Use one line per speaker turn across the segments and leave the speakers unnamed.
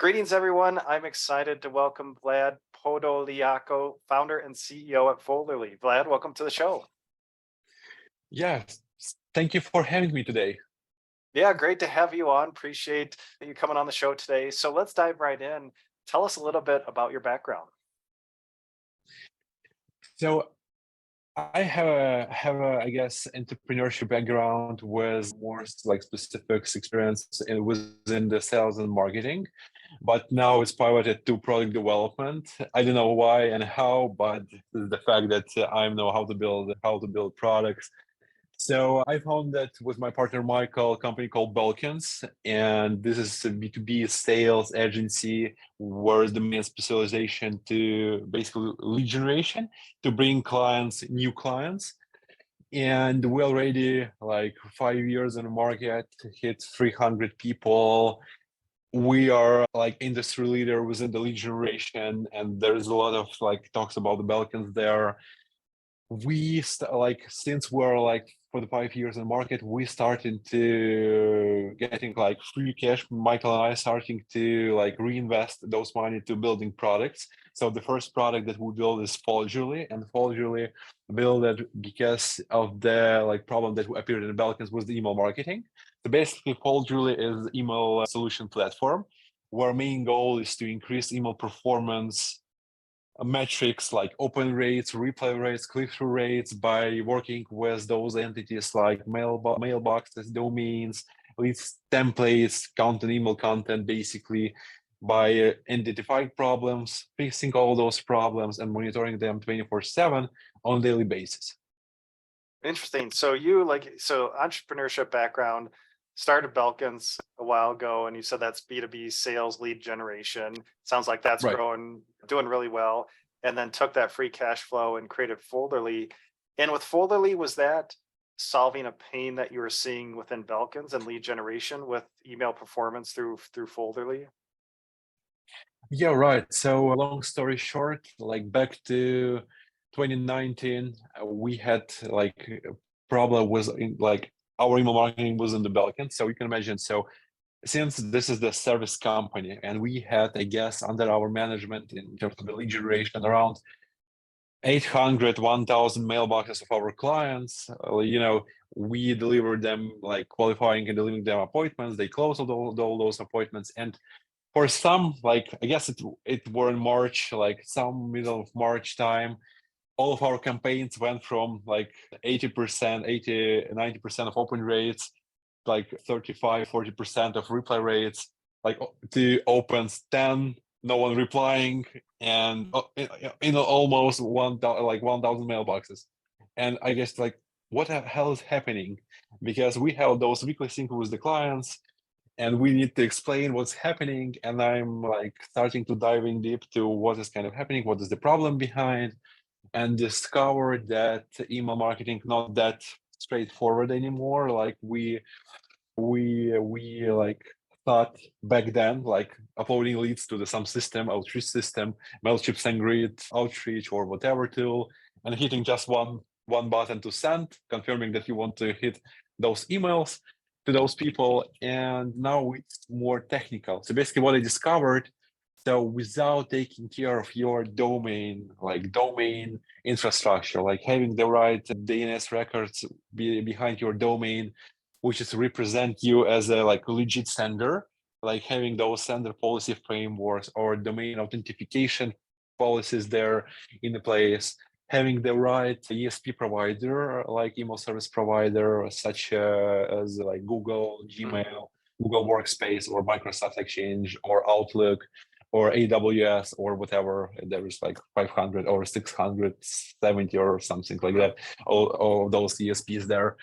Greetings, everyone. I'm excited to welcome Vlad Podoliaco, founder and CEO at Folderly. Vlad, welcome to the show.
Yeah, thank you for having me today.
Yeah, great to have you on. Appreciate you coming on the show today. So let's dive right in. Tell us a little bit about your background.
So I I guess, entrepreneurship background with more like specific experience within the sales and marketing, but now it's pivoted to product development. I don't know why and how, but the fact that I know how to build products. So I found that with my partner Michael, a company called Belkins, and this is a B2B sales agency where the main specialization to basically lead generation to bring new clients. And we already like 5 years in the market, hit 300 people. We are like industry leader within the lead generation, and there's a lot of like talks about the Belkins there. Since we're like for the 5 years in the market, we started to getting like free cash. Michael and I starting to like reinvest those money to building products. So the first product that we built is Folderly, and Folderly built it because of the like problem that appeared in the Balkans was the email marketing. So basically Folderly is email solution platform where main goal is to increase email performance metrics like open rates, reply rates, click-through rates by working with those entities like mailboxes, domains, leads templates, content, email content, basically by identifying problems, fixing all those problems, and monitoring them 24/7 on a daily basis.
Interesting. So entrepreneurship background, started Belkins a while ago, and you said that's B2B sales lead generation. Sounds like that's
Right.
growing, doing really well. And then took that free cash flow and created Folderly. And with Folderly, was that solving a pain that you were seeing within Belkins and lead generation with email performance through Folderly?
Yeah, right. So long story short, like back to 2019, we had like a problem with like our email marketing was in the Balkans. So you can imagine. So since this is the service company and we had, I guess, under our management in terms of the lead generation around 800, 1,000 mailboxes of our clients, we deliver them like qualifying and delivering them appointments. They close all those appointments. And for some, like I guess it were in March, like some middle of March time, all of our campaigns went from like 80%, 80, 90% of open rates, like 35, 40% of reply rates, like to opens 10, no one replying, and almost 1,000 mailboxes. And I guess like what the hell is happening? Because we have those weekly sync with the clients and we need to explain what's happening. And I'm like starting to dive in deep to what is kind of happening, what is the problem behind, and discovered that email marketing not that straightforward anymore. Like we like thought back then, like uploading leads to some system, outreach system, Mailchimp, SendGrid, Outreach, or whatever tool, and hitting just one button to send, confirming that you want to hit those emails to those people. And now it's more technical. So basically what I discovered, so without taking care of your domain, like domain infrastructure, like having the right DNS records behind your domain, which is represent you as a like legit sender, like having those sender policy frameworks or domain authentication policies there in the place, having the right ESP provider, like email service provider, such as like Google, Gmail, Google Workspace, or Microsoft Exchange, or Outlook, or AWS, or whatever. There is like 500 or 670 or something like that. All those ESPs there.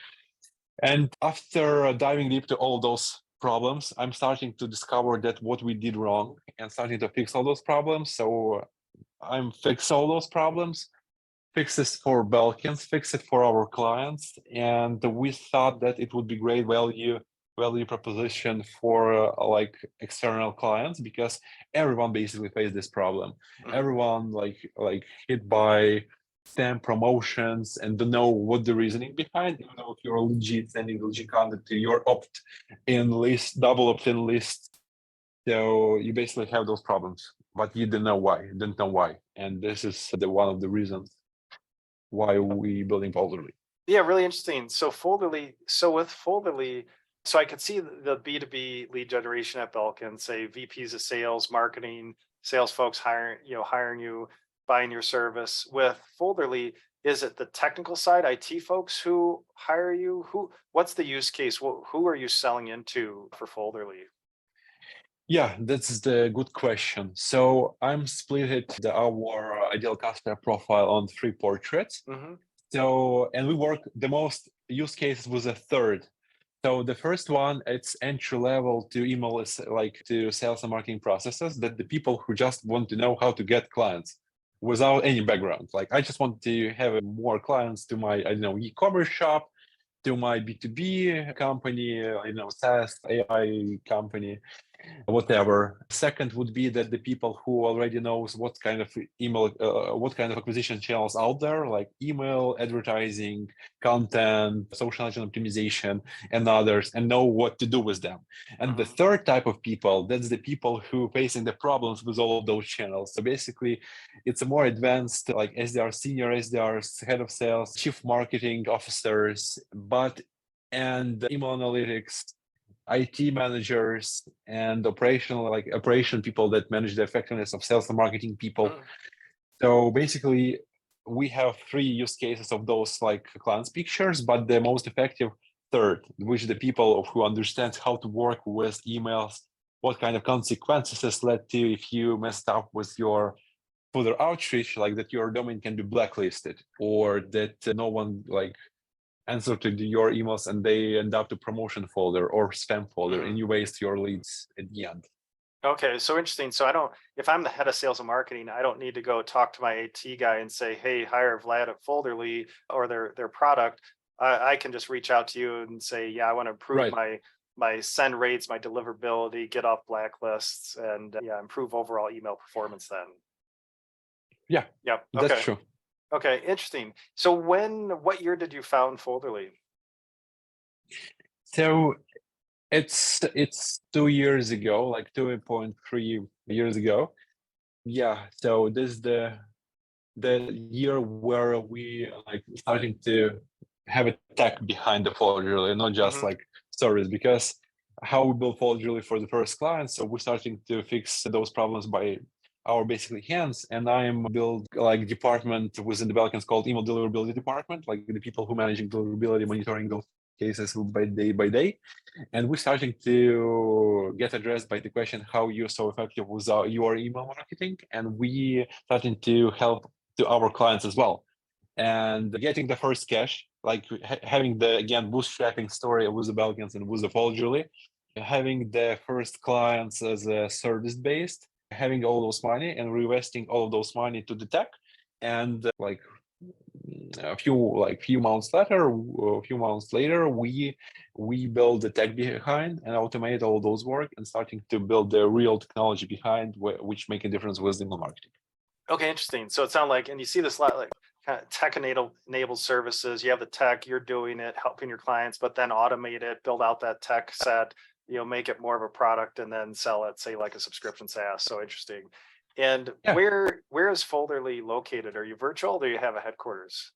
And after diving deep to all those problems, I'm starting to discover that what we did wrong and starting to fix all those problems. So I'm fix all those problems, fix this for Belkins, fix it for our clients. And we thought that it would be great value proposition for like external clients, because everyone basically faced this problem. Everyone like hit by spam promotions and don't know what the reasoning behind. Even though if you're legit sending legit content to your opt-in list, double opt-in list, So you basically have those problems, but you didn't know why. You didn't know why, and this is one of the reasons why we building Folderly.
Yeah, really interesting. So with Folderly, so I could see the B2B lead generation at Belkin, say VPs of sales, marketing, sales folks hiring you, buying your service. With Folderly, is it the technical side, IT folks who hire you? What's the use case? Who are you selling into for Folderly?
Yeah, that's the good question. So I'm split our ideal customer profile on 3 portraits.
Mm-hmm.
So, and we work the most use cases with a third. So the first one, it's entry level to email, like to sales and marketing processes, that the people who just want to know how to get clients without any background. Like I just want to have more clients to my, I don't know, e-commerce shop, to my B2B company, SaaS AI company, whatever. Second would be that the people who already knows what kind of email, what kind of acquisition channels out there, like email, advertising, content, social agent optimization, and others, and know what to do with them. And the third type of people, that's the people who facing the problems with all of those channels. So basically, it's a more advanced, like SDR, senior SDRs, head of sales, chief marketing officers, and email analytics, IT managers, and operation people that manage the effectiveness of sales and marketing people. So basically, we have 3 use cases of those like clients pictures, but the most effective third, which the people who understand how to work with emails, what kind of consequences has led to if you messed up with your further outreach, like that your domain can be blacklisted, or that no one like answer to your emails and they end up to promotion folder or spam folder, and you waste your leads at the end.
Okay, so interesting. So if I'm the head of sales and marketing, I don't need to go talk to my AT guy and say, hey, hire Vlad at Folderly or their product. I can just reach out to you and say, yeah, I want to improve
Right.
my send rates, my deliverability, get off blacklists, and improve overall email performance then.
Yeah,
Yep.
that's
Okay.
true.
Okay, interesting. So what year did you found Folderly?
So it's 2 years ago, like 2.3 years ago. Yeah, so this is the year where we like starting to have a tech behind the Folderly, not just like service, because how we build Folderly for the first client. So we're starting to fix those problems by our basically hands. And I'm build like department within the Balkans called email deliverability department, like the people who managing deliverability, monitoring those cases by day. And we're starting to get addressed by the question how you're so effective with your email marketing. And we starting to help to our clients as well. And getting the first cash, like having the, again, bootstrapping story with the Balkans and with the Folderly, having the first clients as a service-based, having all those money and reinvesting all of those money to the tech. And like a few months later, we build the tech behind and automate all those work and starting to build the real technology behind which make a difference with email marketing.
Okay, interesting. So it sounds like, and you see this a lot, like kind of tech-enabled services. You have the tech, you're doing it, helping your clients, but then automate it, build out that tech set, make it more of a product, and then sell it, say like a subscription SaaS. So interesting. And
Yeah.
where is Folderly located? Are you virtual or do you have a headquarters?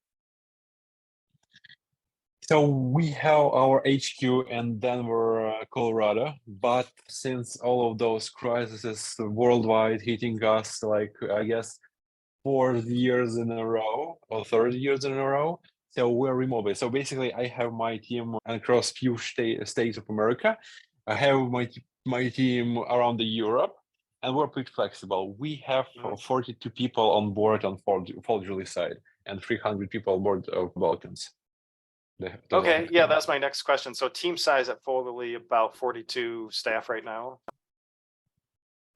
So we have our HQ in Denver, Colorado, but since all of those crises worldwide hitting us, like I guess 4 years in a row or 30 years in a row, so we're remote. So basically, I have my team across few states of America. I have my team around the Europe, and we're pretty flexible. We have 42 people on board on Folderly side and 300 people on board of Balkans.
Okay, yeah, that's my next question. So team size at Folderly, about 42 staff right now.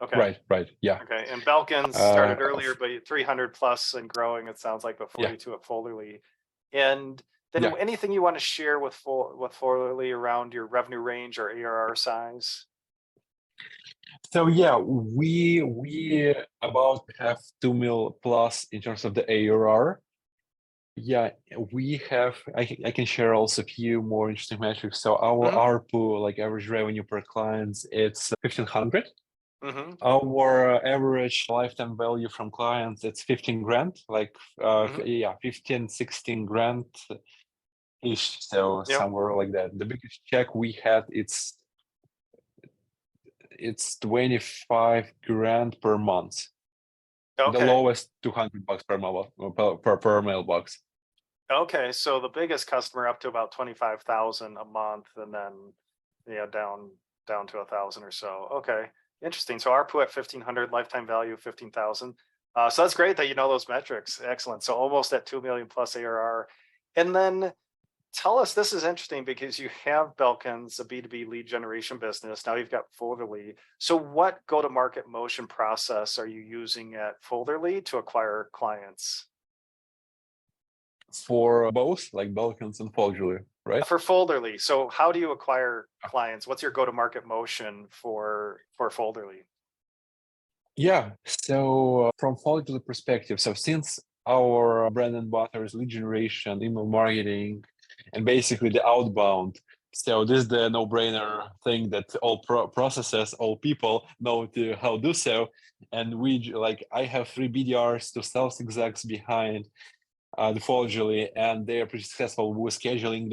Okay.
Right. Yeah.
Okay. And Belkins started earlier, but 300 plus and growing, it sounds like, but 42 at Folderly. And then anything you want to share with Folderly around your revenue range or ARR size?
So yeah, we about have 2 mil plus in terms of the ARR. Yeah, we have. I can share also a few more interesting metrics. So our ARPU, like average revenue per client, it's 1,500.
Mm-hmm.
Our average lifetime value from clients, it's 15 grand, like
Mm-hmm.
15, 16 grand ish. So
Yep.
somewhere like that. The biggest check we had, it's 25 grand per month. The
Okay.
lowest $200 per mail per mailbox.
Okay. So the biggest customer up to about 25,000 a month, and then down to 1,000 or so. Okay. Interesting. So ARPU at 1,500, lifetime value of 15,000. So that's great that you know those metrics. Excellent. So almost at 2 million plus ARR. And then tell us, this is interesting because you have Belkins, a B2B lead generation business. Now you've got Folderly. So what go-to-market motion process are you using at Folderly to acquire clients?
For both, like Balkans and Folgerly, right?
For Folderly. So how do you acquire clients? What's your go-to-market motion for Folderly?
Yeah. So from Folgerly perspective, so since our brand and butter is lead generation, email marketing, and basically the outbound. So this is the no-brainer thing that all processes, all people know how to do so. And I have 3 BDRs to sales execs behind the Folgerly, and they are pretty successful with scheduling,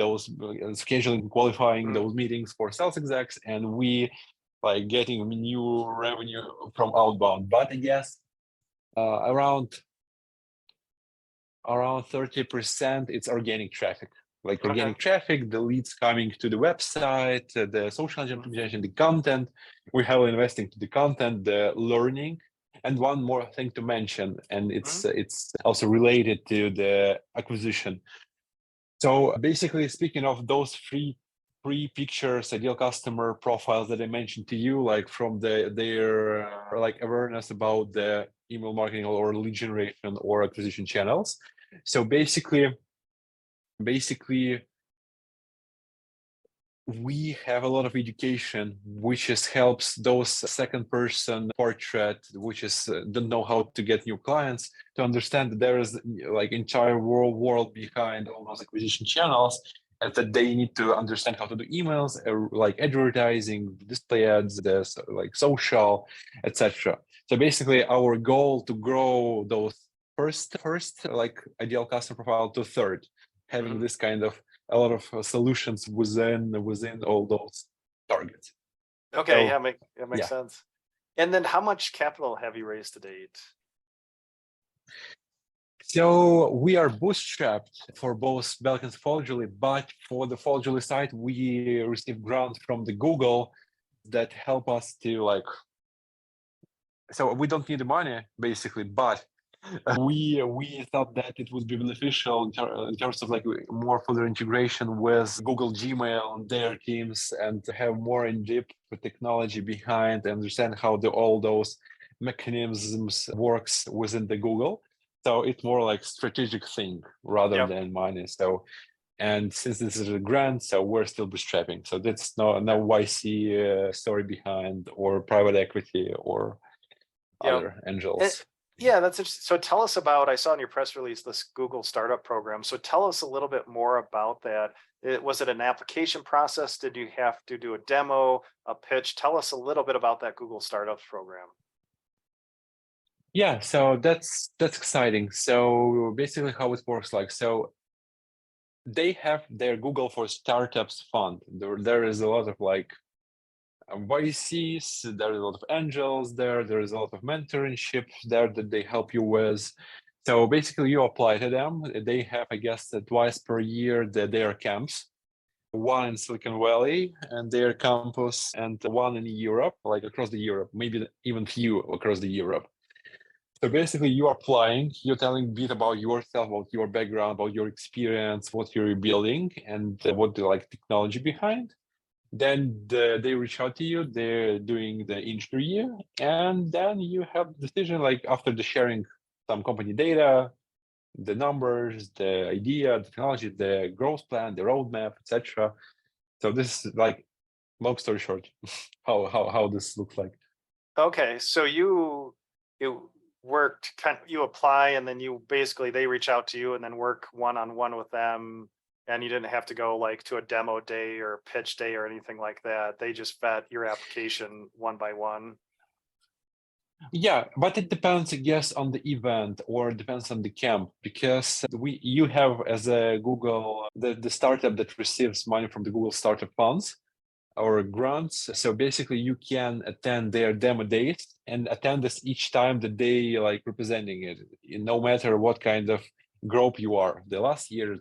qualifying those meetings for sales execs, and we like getting new revenue from outbound. But I guess around 30% it's organic traffic. Like
Okay.
organic traffic, the leads coming to the website, the social optimization, the content. We have investing to the content, the learning. And one more thing to mention, and it's also related to the acquisition. So basically, speaking of those three pictures, ideal customer profiles that I mentioned to you, like from their like awareness about the email marketing or lead generation or acquisition channels. So basically, we have a lot of education, which helps those second person portrait, which don't know how to get new clients, to understand that there is like entire world behind all those acquisition channels, and that they need to understand how to do emails, like advertising, display ads, this like social, etc. So basically, our goal to grow those first like ideal customer profile to third, having this kind of a lot of solutions within all those targets.
Okay.
So
Yeah, that makes
yeah,
sense. And then how much capital have you raised to date?
so we are bootstrapped for both Balkans and Folgerly, but for the Folgerly side, we received grants from the Google that help us to like. So we don't need the money basically, but we thought that it would be beneficial in terms of like more further integration with Google Gmail and their teams, and to have more in-depth technology behind and understand how all those mechanisms works within the Google. So it's more like strategic thing rather
Yep.
than money. So, and since this is a grant, so we're still bootstrapping. So that's no
Yeah.
YC story behind, or private equity, or
Yep.
other angels.
Yeah, that's interesting. So tell us about, I saw in your press release, this Google startup program. So tell us a little bit more about that. Was it an application process? Did you have to do a demo, a pitch? Tell us a little bit about that Google startups program.
Yeah, so that's exciting. So basically how it works, like, so they have their Google for Startups fund. There is a lot of like YCs, there's a lot of angels there is a lot of mentorship there that they help you with. So basically you apply to them. They have, I guess, twice per year their camps, one in Silicon Valley and their campus, and one in Europe, like across the Europe, maybe even few across the Europe. So basically, you are applying, you're telling a bit about yourself, about your background, about your experience, what you're building, and what the like technology behind. Then they reach out to you, they're doing the interview, and then you have the decision, like after the sharing some company data, the numbers, the idea, the technology, the growth plan, the roadmap, etc. So this is like long story short, how this looks like.
Okay, so you worked you apply, and then you basically, they reach out to you and then work one-on-one with them, and you didn't have to go like to a demo day or pitch day or anything like that. They just vet your application one by one.
Yeah, but it depends, I guess, on the event or it depends on the camp because you have as a Google the startup that receives money from the Google Startup Funds or grants. So basically, you can attend their demo days and attend this each time that they like representing it, no matter what kind of group you are. The last year,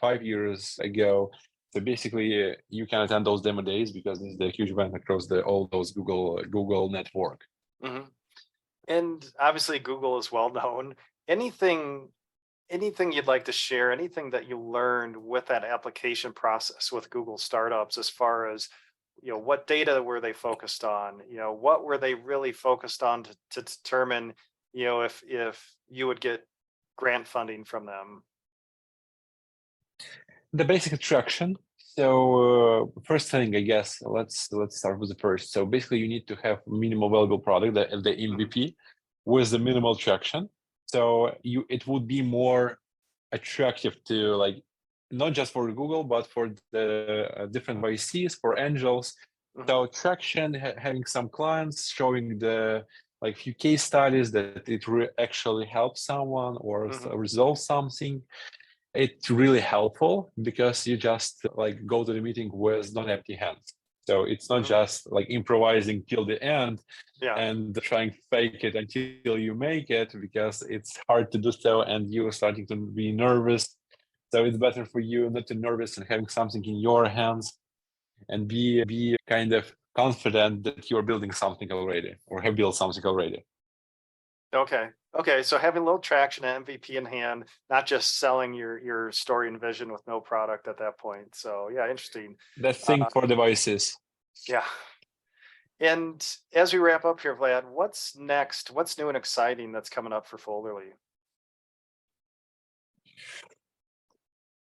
5 years ago. So basically, you can attend those demo days because this is the huge event across all those Google network.
Mhm. And obviously Google is well known. Anything you'd like to share, anything that you learned with that application process with Google startups as far as, what data were they focused on? What were they really focused on to determine, if you would get grant funding from them?
The basic attraction. So first thing, I guess, let's start with the first. So basically, you need to have minimal valuable product, the MVP, with the minimal traction. So it would be more attractive to like not just for Google, but for the different VCs, for angels.
Mhm.
So traction, having some clients, showing the like few case studies that it actually helps someone or
Mhm.
resolve something. It's really helpful because you just like go to the meeting with not empty hands. So it's not
Mhm.
just like improvising till the end
Yeah.
and trying to fake it until you make it because it's hard to do so and you're starting to be nervous. So it's better for you not to nervous and having something in your hands and be kind of confident that you're building something already or have built something already.
Okay. Okay. So having a little traction and MVP in hand, not just selling your story and vision with no product at that point. So yeah, interesting.
That thing
Uh,
for devices.
yeah. And as we wrap up here, Vlad, what's next? What's new and exciting that's coming up for Folderly?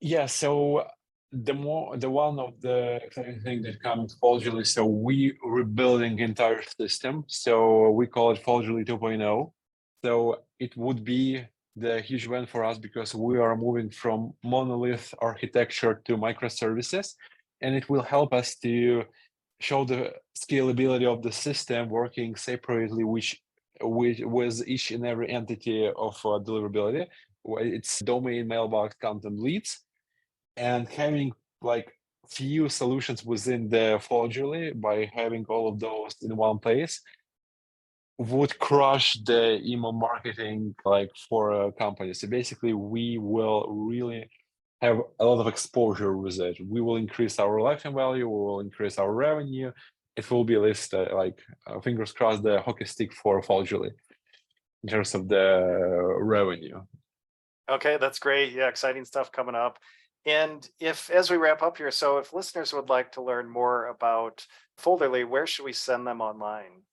Yeah, so the one of the exciting thing that comes Folgerly, so we rebuilding entire system. So we call it Folgerly 2.0. So it would be the huge event for us because we are moving from monolith architecture to microservices, and it will help us to show the scalability of the system working separately, which with each and every entity of deliverability. It's domain, mailbox, content, leads and having like few solutions within the Folgerly by having all of those in one place would crush the email marketing like for a company. So basically we will really have a lot of exposure with it. We will increase our lifetime value, we will increase our revenue. It will be at least fingers crossed the hockey stick for Folgerly in terms of the revenue.
Okay, that's great. Yeah, exciting stuff coming up. And if, as we wrap up here, so if listeners would like to learn more about Folderly, where should we send them online?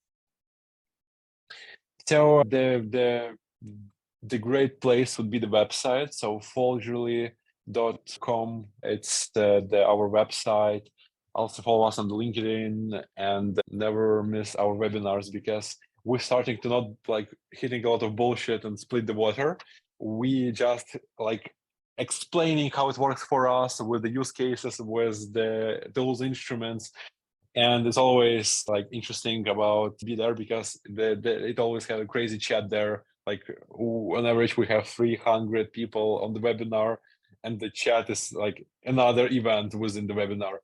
So the great place would be the website. So folgerly.com. It's our website. Also follow us on the LinkedIn and never miss our webinars because we're starting to not like hitting a lot of bullshit and split the water. We just like explaining how it works for us with the use cases, with those instruments, and it's always like interesting about be there because it always have a crazy chat there. Like on average we have 300 people on the webinar and the chat is like another event within the webinar.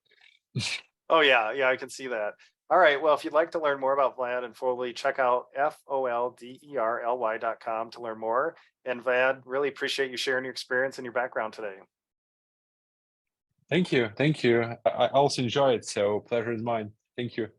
Oh, yeah. Yeah, I can see that. All right. Well, if you'd like to learn more about Vlad and Folderly, check out folderly.com to learn more. And Vlad, really appreciate you sharing your experience and your background today.
Thank you. I also enjoy it, so pleasure is mine. Thank you.